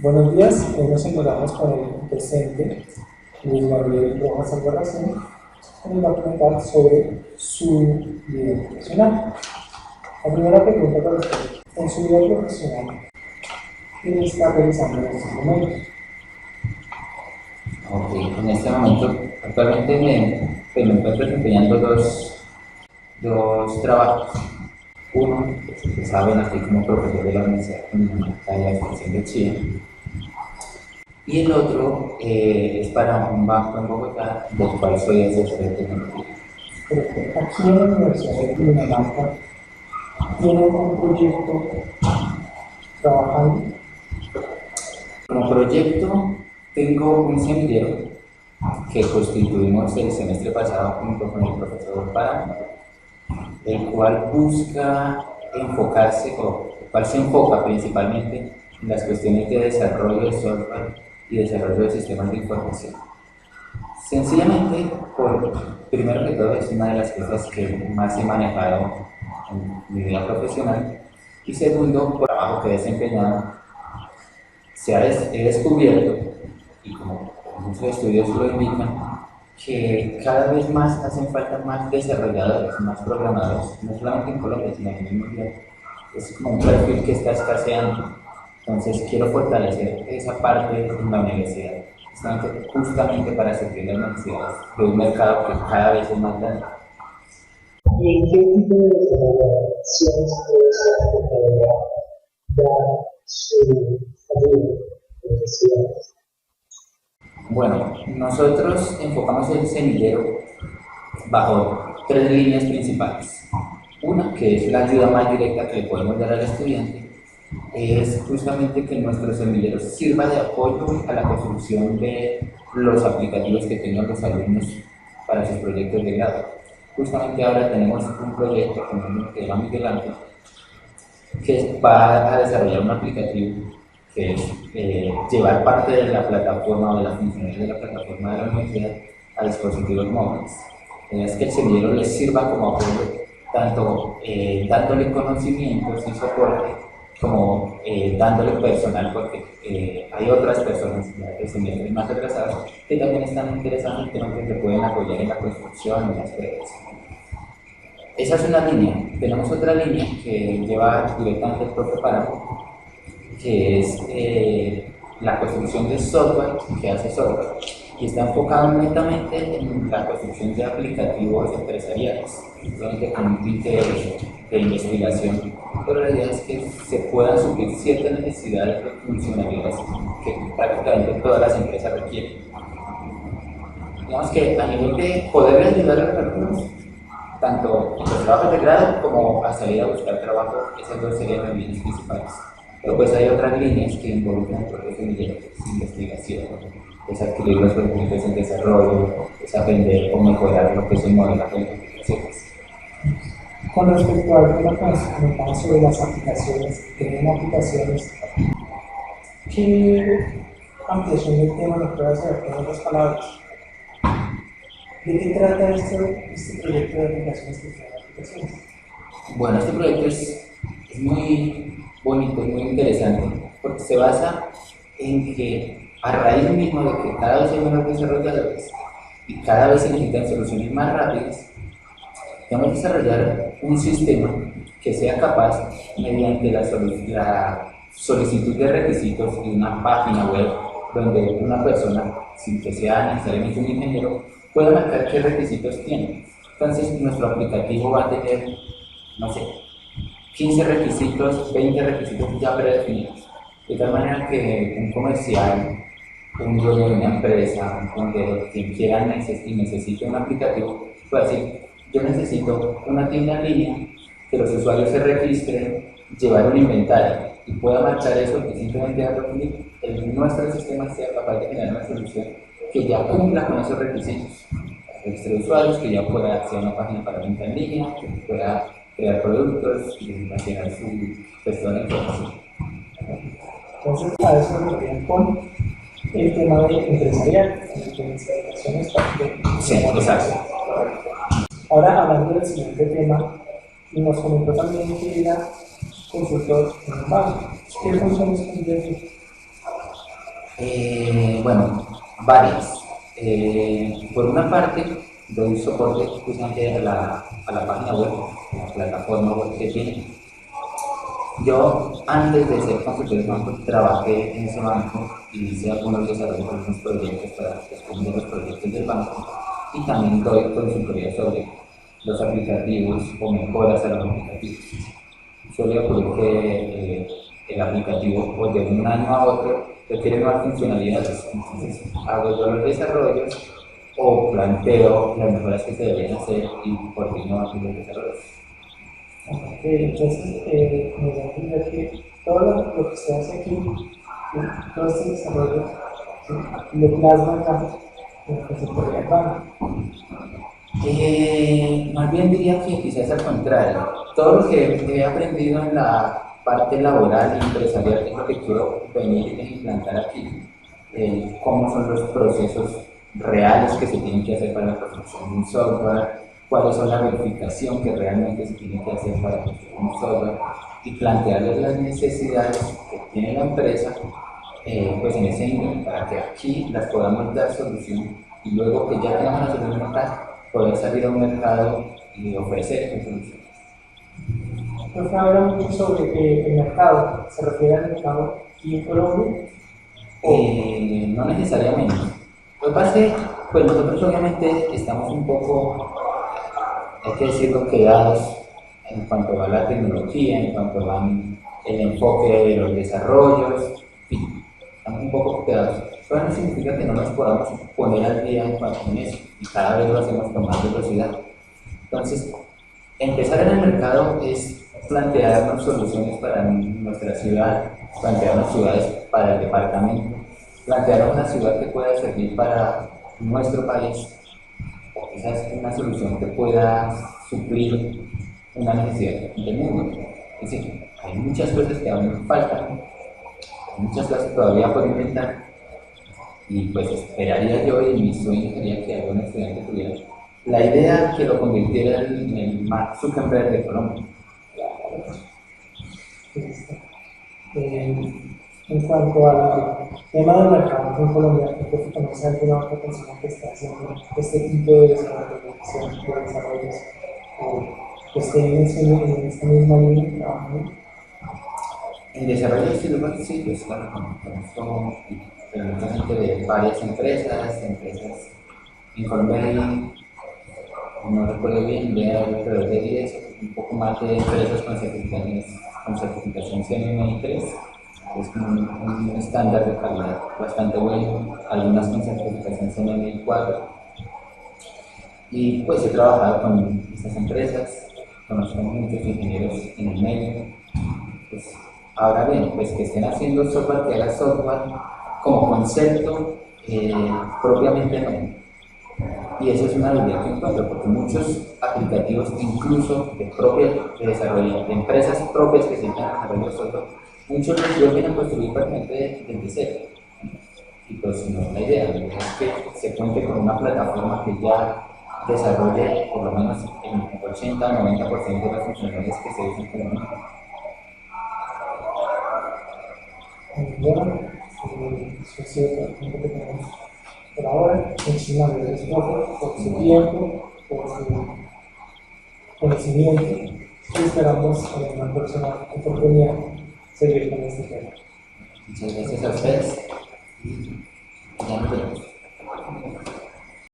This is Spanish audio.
Buenos días, hoy nos encontramos con el docente Luis Gabriel Rojas Albarracín, que nos va a comentar sobre su vida profesional. La primera pregunta para usted: en su vida profesional, ¿qué está realizando en estos momentos? Ok, en este momento, actualmente me encuentro desempeñando dos trabajos. Uno, pues, ustedes saben, estoy como profesor de la Universidad Fundamental de la Extensión de Chile. Y el otro es para un banco en Bogotá, del cual soy asesor de tecnología. Porque aquí en la Universidad de Cundinamarca tienen un proyecto trabajando. Como proyecto, tengo un semillero que constituimos el semestre pasado junto con el profesor Páramo, el cual busca enfocarse, o el cual se enfoca principalmente en las cuestiones de desarrollo de software y desarrollo de sistemas de información. Sencillamente, primero que todo, es una de las cosas que más he manejado en mi vida profesional, y segundo, por el trabajo que he desempeñado, he descubierto, y como muchos estudios lo indican, que cada vez más hacen falta más desarrolladores, más programadores, no solamente en Colombia, sino a nivel mundial. Es como un perfil que está escaseando. Entonces quiero fortalecer esa parte en la universidad, justamente para suplir las necesidades de un mercado que cada vez es más grande. ¿Y qué tipo de desarrollaciones podría dar su ayuda a los estudiantes? Bueno, nosotros enfocamos el semillero bajo tres líneas principales. Una, que es la ayuda más directa que le podemos dar al estudiante, es justamente que nuestro semillero sirva de apoyo a la construcción de los aplicativos que tengan los alumnos para sus proyectos de grado. Justamente ahora tenemos un proyecto con uno que se llama Miguel Ángel, que va a desarrollar un aplicativo que es llevar parte de la plataforma o de las funciones de la plataforma de la universidad a dispositivos móviles. Es que el semillero les sirva como apoyo, tanto dándole conocimientos y soporte, como dándole personal, porque hay otras personas, el semillero más atrasados, que también están interesados en que pueden apoyar en la construcción, en las redes. Esa es una línea. Tenemos otra línea que lleva directamente el profe Páramo, que es la construcción de software, que hace software, y está enfocado netamente en la construcción de aplicativos empresariales, solamente con un tinte de investigación. Pero la idea es que se puedan suplir ciertas necesidades de funcionalidades que prácticamente todas las empresas requieren. Digamos que a nivel de poder ayudar a los alumnos, tanto en los trabajos de grado como a salir a buscar trabajo, esas dos serían las líneas principales. Pero pues hay otras líneas que involucran el proceso de investigación, es adquirir los conocimientos en desarrollo, es aprender o mejorar lo que es el modelaje de aplicaciones. Con respecto al tema que nos comentamos sobre las aplicaciones, tienen aplicaciones, ¿qué ampliación del tema nos puede hacer con otras palabras? ¿De qué trata este proyecto de aplicaciones que tienen aplicaciones? Bueno, este proyecto es muy bonito, es muy interesante, porque se basa en que a raíz mismo de que cada vez hay menos desarrolladores y cada vez se necesitan soluciones más rápidas, debemos desarrollar un sistema que sea capaz, mediante la solicitud de requisitos de una página web, donde una persona, sin que sea necesariamente un ingeniero, pueda marcar qué requisitos tiene. Entonces, nuestro aplicativo va a tener, no sé, 15 requisitos, 20 requisitos ya predefinidos. De tal manera que un comercial, un dueño de una empresa, un fondero, quien quiera y necesite un aplicativo, puede decir: yo necesito una tienda en línea, que los usuarios se registren, llevar un inventario y pueda marcar eso, y simplemente darle clic, nuestro sistema sea capaz de generar una solución que ya cumpla con esos requisitos. Registro de usuarios, que ya pueda hacer una página para venta en línea, que pueda crear productos y almacenar su gestión de información. Entonces, a eso nos referían con el tema de empresarial, implementaciones de Sí, exacto. Ahora, hablando del siguiente tema, nos comentó también que era consultor en un banco. ¿Qué funciones cumple? Bueno, varias. Por una parte, doy soporte justamente a la página web, a la plataforma web que tiene. Yo, antes de ser consultor de banco, trabajé en ese banco y hice algunos desarrollos, algunos proyectos para responder los proyectos del banco y también doy consultoría sobre los aplicativos o mejoras a los aplicativos. Suele ocurrir que el aplicativo o de un año a otro requiere nuevas funcionalidades, entonces hago yo los desarrollos o planteo las mejoras que se deberían hacer y coordino aquí los desarrollos. Entonces, me da a entender que todo lo que se hace aquí, ¿sí? Todo este desarrollo, ¿sí? Lo plasma acá en la consultoría del banco. Más bien diría que quizás al contrario. Todo lo que he aprendido en la parte laboral y empresarial es lo que quiero venir a implantar aquí. Cómo son los procesos reales que se tienen que hacer para la construcción de un software, cuáles son la verificación que realmente se tiene que hacer para construir un software y plantearles las necesidades que tiene la empresa pues en ese índice, para que aquí las podamos dar solución y luego que ya tengamos la solución acá, poder salir a un mercado y ofrecer esa solución. Usted habla mucho sobre el mercado, ¿se refiere al mercado aquí en Colombia? No necesariamente. Lo que pasa es que pues nosotros obviamente estamos un poco, hay que decirlo, quedados en cuanto a la tecnología, en cuanto a el enfoque de los desarrollos, en fin, estamos un poco quedados. Pero no significa que no nos podamos poner al día en cuanto a eso, y cada vez lo hacemos con más velocidad. Entonces, empezar en el mercado es plantearnos soluciones para nuestra ciudad, plantearnos ciudades para el departamento, plantear una ciudad que pueda servir para nuestro país, o quizás una solución que pueda suplir una necesidad del mundo. Es decir, hay muchas cosas que aún faltan, hay muchas cosas que todavía por inventar, y pues esperaría yo y mi sueño sería que algún estudiante tuviera la idea que lo convirtiera en el Mark Zuckerberg de Colombia. En cuanto al tema del mercado en Colombia, ¿usted conoce alguna otra persona que está haciendo este tipo de desarrollos o que esté en esta misma línea trabajando? En desarrollo de software, sí, pues claro, conozco mucha gente de varias empresas, en Colombia hay, no recuerdo bien, de alrededor de 10, un poco más de empresas con certificación CNMI 3, es un estándar de calidad bastante bueno, algunas con certificación CNMI 4, y pues he trabajado con estas empresas, conozco muchos ingenieros en el medio, pues, ahora bien, pues que estén haciendo software que haga software como concepto, propiamente no. Y eso es una habilidad que encuentro, porque muchos aplicativos, incluso de desarrollo, de empresas propias que se dedican a desarrollo de software, muchos los vienen a construir prácticamente desde cero. Y pues no es la idea es que se cuente con una plataforma que ya desarrolle por lo menos el 80-90% de las funcionalidades que se usan en el mundo. Bueno, eso ha sido todo el tiempo que tenemos por ahora. Muchísimas gracias, profe, por su tiempo, por su conocimiento y esperamos en una próxima oportunidad seguir con este tema. Muchas gracias a ustedes. Ya nos vemos.